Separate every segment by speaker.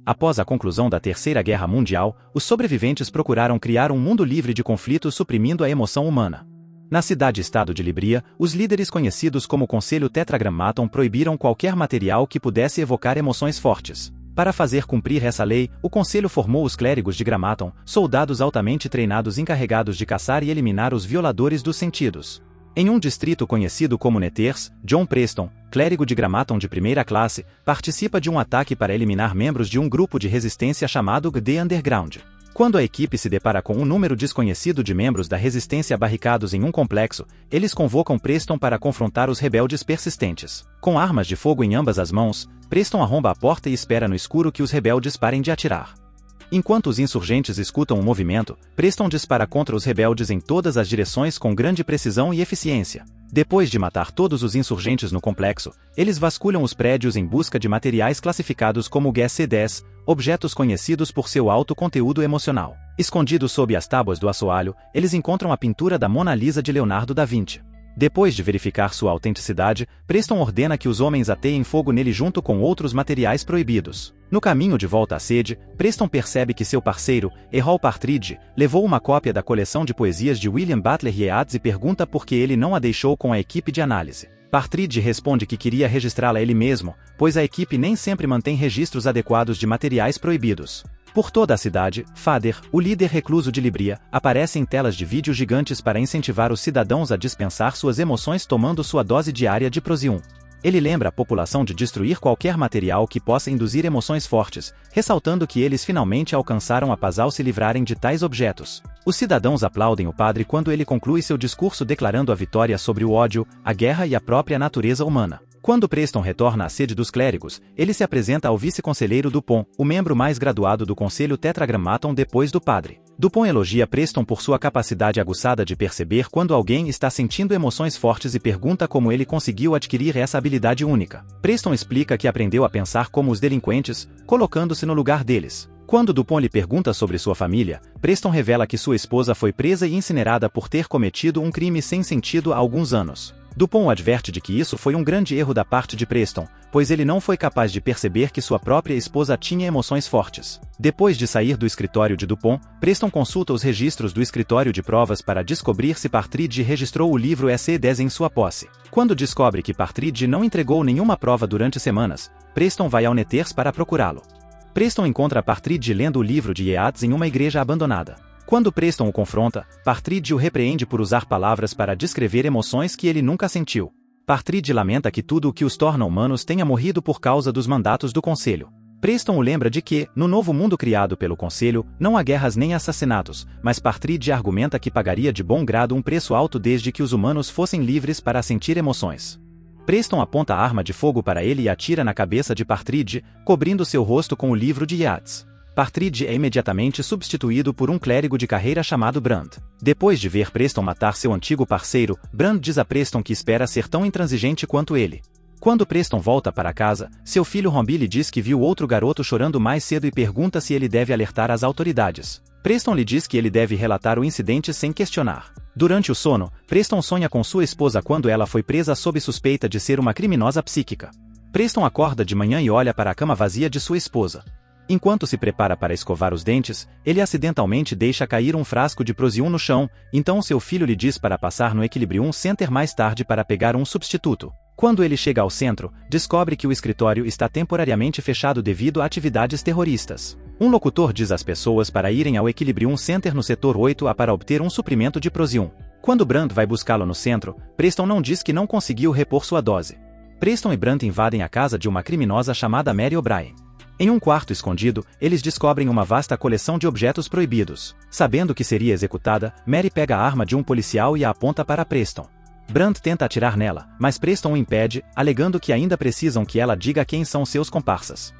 Speaker 1: Após a conclusão da Terceira Guerra Mundial, os sobreviventes procuraram criar um mundo livre de conflitos suprimindo a emoção humana. Na cidade-estado de Libria, os líderes conhecidos como Conselho Tetragrammaton proibiram qualquer material que pudesse evocar emoções fortes. Para fazer cumprir essa lei, o Conselho formou os clérigos de Grammaton, soldados altamente treinados encarregados de caçar e eliminar os violadores dos sentidos. Em um distrito conhecido como Neters, John Preston, clérigo de Grammaton de primeira classe, participa de um ataque para eliminar membros de um grupo de resistência chamado The Underground. Quando a equipe se depara com um número desconhecido de membros da resistência barricados em um complexo, eles convocam Preston para confrontar os rebeldes persistentes. Com armas de fogo em ambas as mãos, Preston arromba a porta e espera no escuro que os rebeldes parem de atirar. Enquanto os insurgentes escutam o movimento, Preston dispara contra os rebeldes em todas as direções com grande precisão e eficiência. Depois de matar todos os insurgentes no complexo, eles vasculham os prédios em busca de materiais classificados como GC-10, objetos conhecidos por seu alto conteúdo emocional. Escondidos sob as tábuas do assoalho, eles encontram a pintura da Mona Lisa de Leonardo da Vinci. Depois de verificar sua autenticidade, Preston ordena que os homens ateiem fogo nele junto com outros materiais proibidos. No caminho de volta à sede, Preston percebe que seu parceiro, Errol Partridge, levou uma cópia da coleção de poesias de William Butler Yeats e pergunta por que ele não a deixou com a equipe de análise. Partridge responde que queria registrá-la ele mesmo, pois a equipe nem sempre mantém registros adequados de materiais proibidos. Por toda a cidade, Fader, o líder recluso de Libria, aparece em telas de vídeo gigantes para incentivar os cidadãos a dispensar suas emoções tomando sua dose diária de Prosium. Ele lembra a população de destruir qualquer material que possa induzir emoções fortes, ressaltando que eles finalmente alcançaram a paz ao se livrarem de tais objetos. Os cidadãos aplaudem o padre quando ele conclui seu discurso declarando a vitória sobre o ódio, a guerra e a própria natureza humana. Quando Preston retorna à sede dos clérigos, ele se apresenta ao vice-conselheiro Dupont, o membro mais graduado do Conselho Tetragrammaton depois do padre. Dupont elogia Preston por sua capacidade aguçada de perceber quando alguém está sentindo emoções fortes e pergunta como ele conseguiu adquirir essa habilidade única. Preston explica que aprendeu a pensar como os delinquentes, colocando-se no lugar deles. Quando Dupont lhe pergunta sobre sua família, Preston revela que sua esposa foi presa e incinerada por ter cometido um crime sem sentido há alguns anos. Dupont adverte de que isso foi um grande erro da parte de Preston, pois ele não foi capaz de perceber que sua própria esposa tinha emoções fortes. Depois de sair do escritório de Dupont, Preston consulta os registros do escritório de provas para descobrir se Partridge registrou o livro SE10 em sua posse. Quando descobre que Partridge não entregou nenhuma prova durante semanas, Preston vai ao Neters para procurá-lo. Preston encontra Partridge lendo o livro de Yeats em uma igreja abandonada. Quando Preston o confronta, Partridge o repreende por usar palavras para descrever emoções que ele nunca sentiu. Partridge lamenta que tudo o que os torna humanos tenha morrido por causa dos mandatos do Conselho. Preston o lembra de que, no novo mundo criado pelo Conselho, não há guerras nem assassinatos, mas Partridge argumenta que pagaria de bom grado um preço alto desde que os humanos fossem livres para sentir emoções. Preston aponta a arma de fogo para ele e atira na cabeça de Partridge, cobrindo seu rosto com o livro de Yeats. Partridge é imediatamente substituído por um clérigo de carreira chamado Brand. Depois de ver Preston matar seu antigo parceiro, Brand diz a Preston que espera ser tão intransigente quanto ele. Quando Preston volta para casa, seu filho Rombi lhe diz que viu outro garoto chorando mais cedo e pergunta se ele deve alertar as autoridades. Preston lhe diz que ele deve relatar o incidente sem questionar. Durante o sono, Preston sonha com sua esposa quando ela foi presa sob suspeita de ser uma criminosa psíquica. Preston acorda de manhã e olha para a cama vazia de sua esposa. Enquanto se prepara para escovar os dentes, ele acidentalmente deixa cair um frasco de Prosium no chão, então seu filho lhe diz para passar no Equilibrium Center mais tarde para pegar um substituto. Quando ele chega ao centro, descobre que o escritório está temporariamente fechado devido a atividades terroristas. Um locutor diz às pessoas para irem ao Equilibrium Center no setor 8A para obter um suprimento de Prosium. Quando Brand vai buscá-lo no centro, Preston não diz que não conseguiu repor sua dose. Preston e Brand invadem a casa de uma criminosa chamada Mary O'Brien. Em um quarto escondido, eles descobrem uma vasta coleção de objetos proibidos. Sabendo que seria executada, Mary pega a arma de um policial e a aponta para Preston. Brand tenta atirar nela, mas Preston o impede, alegando que ainda precisam que ela diga quem são seus comparsas.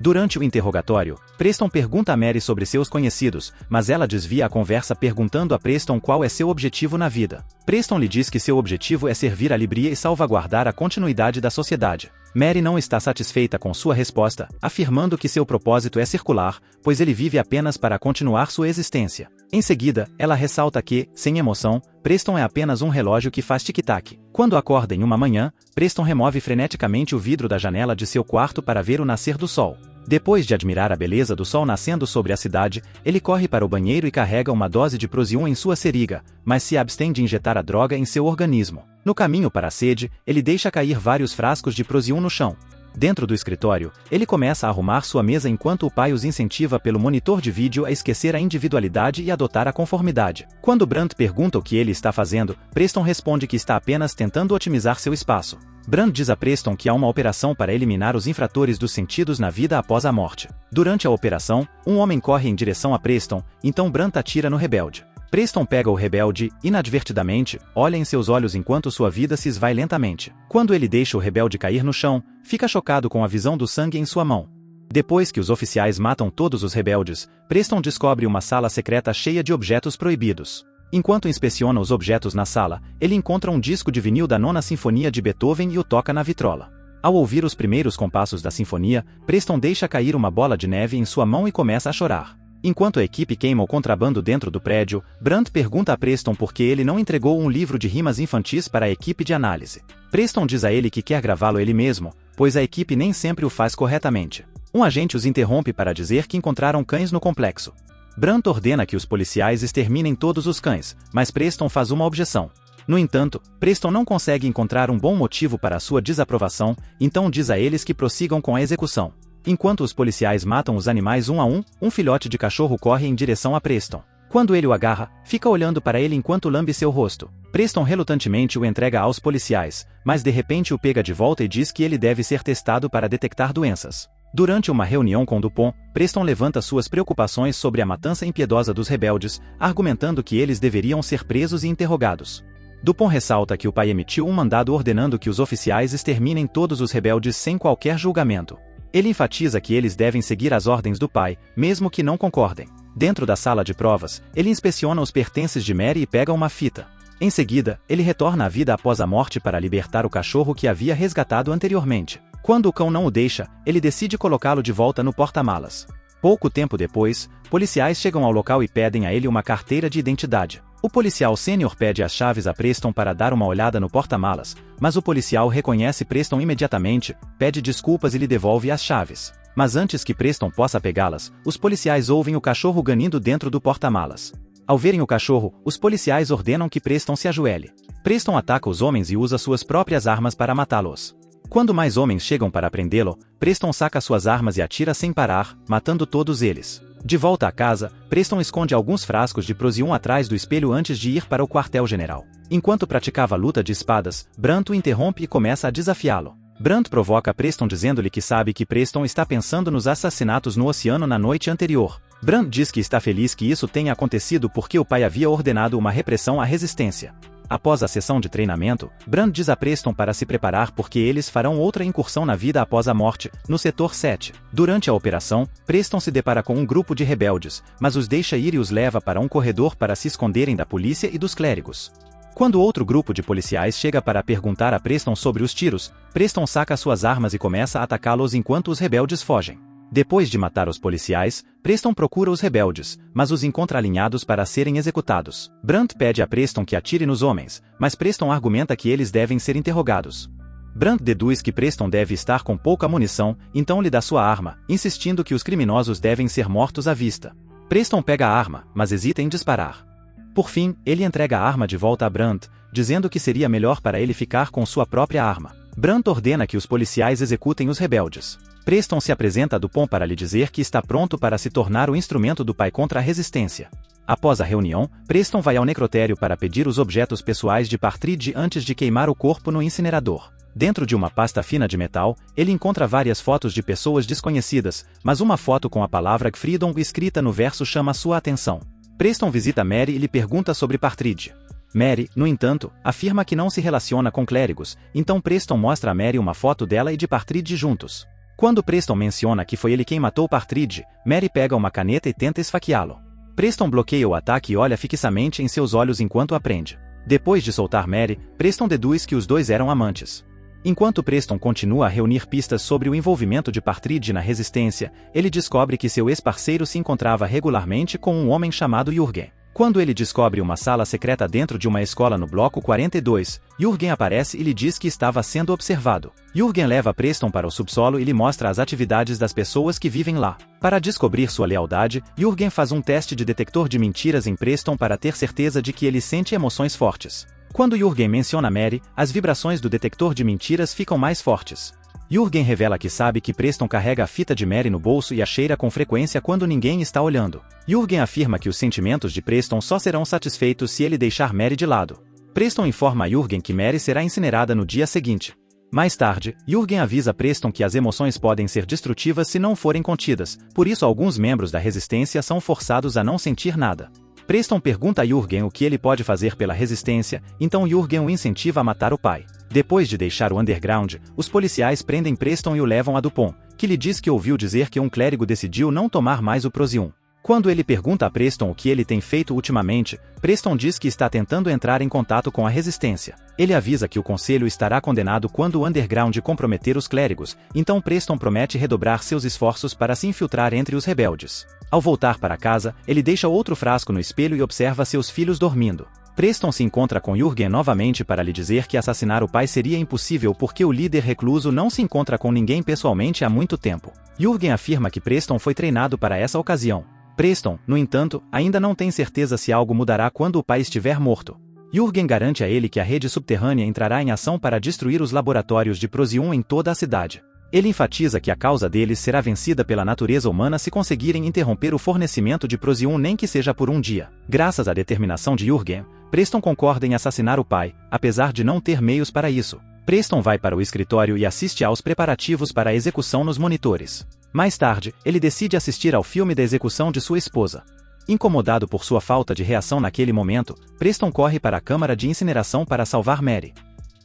Speaker 1: Durante o interrogatório, Preston pergunta a Mary sobre seus conhecidos, mas ela desvia a conversa perguntando a Preston qual é seu objetivo na vida. Preston lhe diz que seu objetivo é servir a Libria e salvaguardar a continuidade da sociedade. Mary não está satisfeita com sua resposta, afirmando que seu propósito é circular, pois ele vive apenas para continuar sua existência. Em seguida, ela ressalta que, sem emoção, Preston é apenas um relógio que faz tic-tac. Quando acorda em uma manhã, Preston remove freneticamente o vidro da janela de seu quarto para ver o nascer do sol. Depois de admirar a beleza do sol nascendo sobre a cidade, ele corre para o banheiro e carrega uma dose de Prosium em sua seringa, mas se abstém de injetar a droga em seu organismo. No caminho para a sede, ele deixa cair vários frascos de Prosium no chão. Dentro do escritório, ele começa a arrumar sua mesa enquanto o pai os incentiva pelo monitor de vídeo a esquecer a individualidade e adotar a conformidade. Quando Brandt pergunta o que ele está fazendo, Preston responde que está apenas tentando otimizar seu espaço. Brandt diz a Preston que há uma operação para eliminar os infratores dos sentidos na vida após a morte. Durante a operação, um homem corre em direção a Preston, então Brandt atira no rebelde. Preston pega o rebelde, inadvertidamente, olha em seus olhos enquanto sua vida se esvai lentamente. Quando ele deixa o rebelde cair no chão, fica chocado com a visão do sangue em sua mão. Depois que os oficiais matam todos os rebeldes, Preston descobre uma sala secreta cheia de objetos proibidos. Enquanto inspeciona os objetos na sala, ele encontra um disco de vinil da Nona Sinfonia de Beethoven e o toca na vitrola. Ao ouvir os primeiros compassos da sinfonia, Preston deixa cair uma bola de neve em sua mão e começa a chorar. Enquanto a equipe queima o contrabando dentro do prédio, Brandt pergunta a Preston por que ele não entregou um livro de rimas infantis para a equipe de análise. Preston diz a ele que quer gravá-lo ele mesmo, pois a equipe nem sempre o faz corretamente. Um agente os interrompe para dizer que encontraram cães no complexo. Brandt ordena que os policiais exterminem todos os cães, mas Preston faz uma objeção. No entanto, Preston não consegue encontrar um bom motivo para a sua desaprovação, então diz a eles que prossigam com a execução. Enquanto os policiais matam os animais um a um filhote de cachorro corre em direção a Preston. Quando ele o agarra, fica olhando para ele enquanto lambe seu rosto. Preston relutantemente o entrega aos policiais, mas de repente o pega de volta e diz que ele deve ser testado para detectar doenças. Durante uma reunião com Dupont, Preston levanta suas preocupações sobre a matança impiedosa dos rebeldes, argumentando que eles deveriam ser presos e interrogados. Dupont ressalta que o pai emitiu um mandado ordenando que os oficiais exterminem todos os rebeldes sem qualquer julgamento. Ele enfatiza que eles devem seguir as ordens do pai, mesmo que não concordem. Dentro da sala de provas, ele inspeciona os pertences de Mary e pega uma fita. Em seguida, ele retorna à vida após a morte para libertar o cachorro que havia resgatado anteriormente. Quando o cão não o deixa, ele decide colocá-lo de volta no porta-malas. Pouco tempo depois, policiais chegam ao local e pedem a ele uma carteira de identidade. O policial sênior pede as chaves a Preston para dar uma olhada no porta-malas, mas o policial reconhece Preston imediatamente, pede desculpas e lhe devolve as chaves. Mas antes que Preston possa pegá-las, os policiais ouvem o cachorro ganindo dentro do porta-malas. Ao verem o cachorro, os policiais ordenam que Preston se ajoelhe. Preston ataca os homens e usa suas próprias armas para matá-los. Quando mais homens chegam para prendê-lo, Preston saca suas armas e atira sem parar, matando todos eles. De volta à casa, Preston esconde alguns frascos de Prosium atrás do espelho antes de ir para o quartel-general. Enquanto praticava a luta de espadas, Brandt o interrompe e começa a desafiá-lo. Brandt provoca Preston dizendo-lhe que sabe que Preston está pensando nos assassinatos no oceano na noite anterior. Brandt diz que está feliz que isso tenha acontecido porque o pai havia ordenado uma repressão à resistência. Após a sessão de treinamento, Brandt diz a Preston para se preparar porque eles farão outra incursão na vida após a morte, no setor 7. Durante a operação, Preston se depara com um grupo de rebeldes, mas os deixa ir e os leva para um corredor para se esconderem da polícia e dos clérigos. Quando outro grupo de policiais chega para perguntar a Preston sobre os tiros, Preston saca suas armas e começa a atacá-los enquanto os rebeldes fogem. Depois de matar os policiais, Preston procura os rebeldes, mas os encontra alinhados para serem executados. Brandt pede a Preston que atire nos homens, mas Preston argumenta que eles devem ser interrogados. Brandt deduz que Preston deve estar com pouca munição, então lhe dá sua arma, insistindo que os criminosos devem ser mortos à vista. Preston pega a arma, mas hesita em disparar. Por fim, ele entrega a arma de volta a Brandt, dizendo que seria melhor para ele ficar com sua própria arma. Brandt ordena que os policiais executem os rebeldes. Preston se apresenta a Dupont para lhe dizer que está pronto para se tornar o instrumento do pai contra a resistência. Após a reunião, Preston vai ao necrotério para pedir os objetos pessoais de Partridge antes de queimar o corpo no incinerador. Dentro de uma pasta fina de metal, ele encontra várias fotos de pessoas desconhecidas, mas uma foto com a palavra Freedom escrita no verso chama sua atenção. Preston visita Mary e lhe pergunta sobre Partridge. Mary, no entanto, afirma que não se relaciona com clérigos, então Preston mostra a Mary uma foto dela e de Partridge juntos. Quando Preston menciona que foi ele quem matou Partridge, Mary pega uma caneta e tenta esfaqueá-lo. Preston bloqueia o ataque e olha fixamente em seus olhos enquanto aprende. Depois de soltar Mary, Preston deduz que os dois eram amantes. Enquanto Preston continua a reunir pistas sobre o envolvimento de Partridge na resistência, ele descobre que seu ex-parceiro se encontrava regularmente com um homem chamado Jürgen. Quando ele descobre uma sala secreta dentro de uma escola no bloco 42, Jürgen aparece e lhe diz que estava sendo observado. Jürgen leva Preston para o subsolo e lhe mostra as atividades das pessoas que vivem lá. Para descobrir sua lealdade, Jürgen faz um teste de detector de mentiras em Preston para ter certeza de que ele sente emoções fortes. Quando Jürgen menciona Mary, as vibrações do detector de mentiras ficam mais fortes. Jürgen revela que sabe que Preston carrega a fita de Mary no bolso e a cheira com frequência quando ninguém está olhando. Jürgen afirma que os sentimentos de Preston só serão satisfeitos se ele deixar Mary de lado. Preston informa a Jürgen que Mary será incinerada no dia seguinte. Mais tarde, Jürgen avisa Preston que as emoções podem ser destrutivas se não forem contidas, por isso alguns membros da resistência são forçados a não sentir nada. Preston pergunta a Jürgen o que ele pode fazer pela resistência, então Jürgen o incentiva a matar o pai. Depois de deixar o underground, os policiais prendem Preston e o levam a Dupont, que lhe diz que ouviu dizer que um clérigo decidiu não tomar mais o Prosium. Quando ele pergunta a Preston o que ele tem feito ultimamente, Preston diz que está tentando entrar em contato com a resistência. Ele avisa que o conselho estará condenado quando o underground comprometer os clérigos, então Preston promete redobrar seus esforços para se infiltrar entre os rebeldes. Ao voltar para casa, ele deixa outro frasco no espelho e observa seus filhos dormindo. Preston se encontra com Jürgen novamente para lhe dizer que assassinar o pai seria impossível porque o líder recluso não se encontra com ninguém pessoalmente há muito tempo. Jürgen afirma que Preston foi treinado para essa ocasião. Preston, no entanto, ainda não tem certeza se algo mudará quando o pai estiver morto. Jürgen garante a ele que a rede subterrânea entrará em ação para destruir os laboratórios de Prosium em toda a cidade. Ele enfatiza que a causa deles será vencida pela natureza humana se conseguirem interromper o fornecimento de Prosium nem que seja por um dia. Graças à determinação de Jürgen, Preston concorda em assassinar o pai, apesar de não ter meios para isso. Preston vai para o escritório e assiste aos preparativos para a execução nos monitores. Mais tarde, ele decide assistir ao filme da execução de sua esposa. Incomodado por sua falta de reação naquele momento, Preston corre para a câmara de incineração para salvar Mary.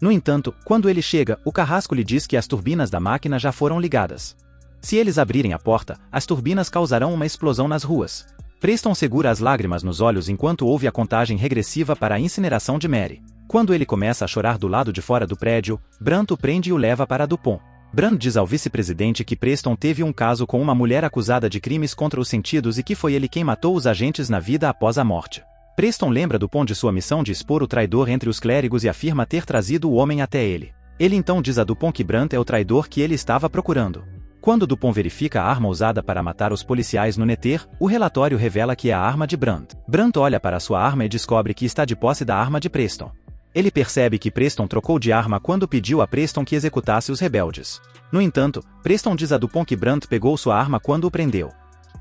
Speaker 1: No entanto, quando ele chega, o carrasco lhe diz que as turbinas da máquina já foram ligadas. Se eles abrirem a porta, as turbinas causarão uma explosão nas ruas. Preston segura as lágrimas nos olhos enquanto ouve a contagem regressiva para a incineração de Mary. Quando ele começa a chorar do lado de fora do prédio, Brandt o prende e o leva para Dupont. Brandt diz ao vice-presidente que Preston teve um caso com uma mulher acusada de crimes contra os sentidos e que foi ele quem matou os agentes na vida após a morte. Preston lembra Dupont de sua missão de expor o traidor entre os clérigos e afirma ter trazido o homem até ele. Ele então diz a Dupont que Brandt é o traidor que ele estava procurando. Quando Dupont verifica a arma usada para matar os policiais no Nether, o relatório revela que é a arma de Brandt. Brandt olha para sua arma e descobre que está de posse da arma de Preston. Ele percebe que Preston trocou de arma quando pediu a Preston que executasse os rebeldes. No entanto, Preston diz a Dupont que Brandt pegou sua arma quando o prendeu.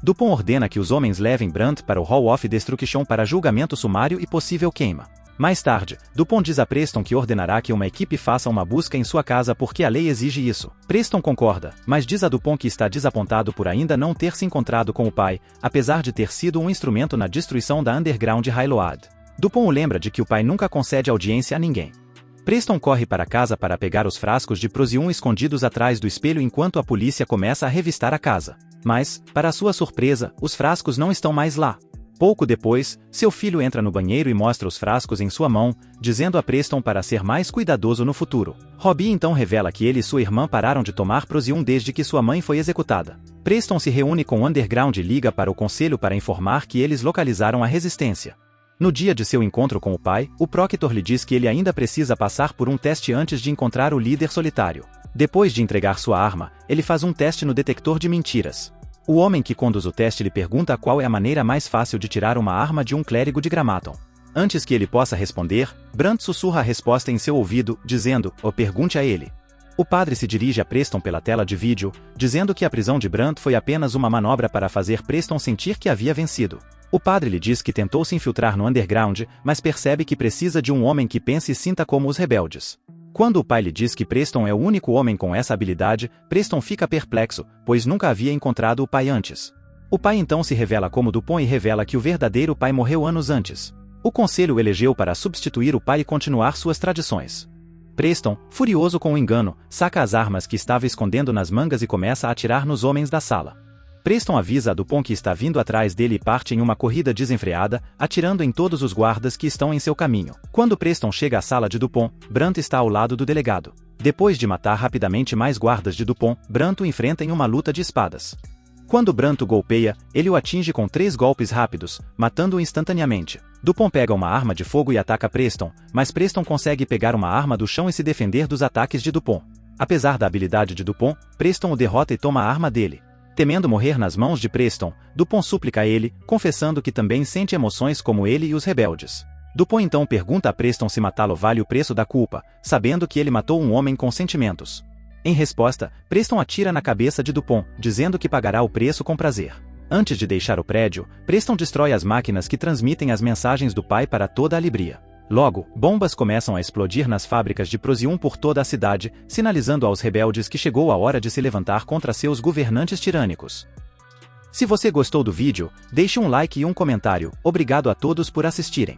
Speaker 1: Dupont ordena que os homens levem Brandt para o Hall of Destruction para julgamento sumário e possível queima. Mais tarde, Dupont diz a Preston que ordenará que uma equipe faça uma busca em sua casa porque a lei exige isso. Preston concorda, mas diz a Dupont que está desapontado por ainda não ter se encontrado com o pai, apesar de ter sido um instrumento na destruição da Underground Highload. Dupont o lembra de que o pai nunca concede audiência a ninguém. Preston corre para casa para pegar os frascos de Prosium escondidos atrás do espelho enquanto a polícia começa a revistar a casa. Mas, para sua surpresa, os frascos não estão mais lá. Pouco depois, seu filho entra no banheiro e mostra os frascos em sua mão, dizendo a Preston para ser mais cuidadoso no futuro. Robbie então revela que ele e sua irmã pararam de tomar Prosium desde que sua mãe foi executada. Preston se reúne com o Underground e liga para o conselho para informar que eles localizaram a resistência. No dia de seu encontro com o pai, o Proctor lhe diz que ele ainda precisa passar por um teste antes de encontrar o líder solitário. Depois de entregar sua arma, ele faz um teste no detector de mentiras. O homem que conduz o teste lhe pergunta qual é a maneira mais fácil de tirar uma arma de um clérigo de Gramaton. Antes que ele possa responder, Brandt sussurra a resposta em seu ouvido, dizendo, pergunte a ele. O padre se dirige a Preston pela tela de vídeo, dizendo que a prisão de Brandt foi apenas uma manobra para fazer Preston sentir que havia vencido. O padre lhe diz que tentou se infiltrar no underground, mas percebe que precisa de um homem que pense e sinta como os rebeldes. Quando o pai lhe diz que Preston é o único homem com essa habilidade, Preston fica perplexo, pois nunca havia encontrado o pai antes. O pai então se revela como Dupont e revela que o verdadeiro pai morreu anos antes. O conselho o elegeu para substituir o pai e continuar suas tradições. Preston, furioso com o engano, saca as armas que estava escondendo nas mangas e começa a atirar nos homens da sala. Preston avisa a Dupont que está vindo atrás dele e parte em uma corrida desenfreada, atirando em todos os guardas que estão em seu caminho. Quando Preston chega à sala de Dupont, Brandt está ao lado do delegado. Depois de matar rapidamente mais guardas de Dupont, Brandt o enfrenta em uma luta de espadas. Quando Branto golpeia, ele o atinge com 3 golpes rápidos, matando-o instantaneamente. Dupont pega uma arma de fogo e ataca Preston, mas Preston consegue pegar uma arma do chão e se defender dos ataques de Dupont. Apesar da habilidade de Dupont, Preston o derrota e toma a arma dele. Temendo morrer nas mãos de Preston, Dupont súplica a ele, confessando que também sente emoções como ele e os rebeldes. Dupont então pergunta a Preston se matá-lo vale o preço da culpa, sabendo que ele matou um homem com sentimentos. Em resposta, Preston atira na cabeça de Dupont, dizendo que pagará o preço com prazer. Antes de deixar o prédio, Preston destrói as máquinas que transmitem as mensagens do pai para toda a Libria. Logo, bombas começam a explodir nas fábricas de Prosium por toda a cidade, sinalizando aos rebeldes que chegou a hora de se levantar contra seus governantes tirânicos. Se você gostou do vídeo, deixe um like e um comentário. Obrigado a todos por assistirem.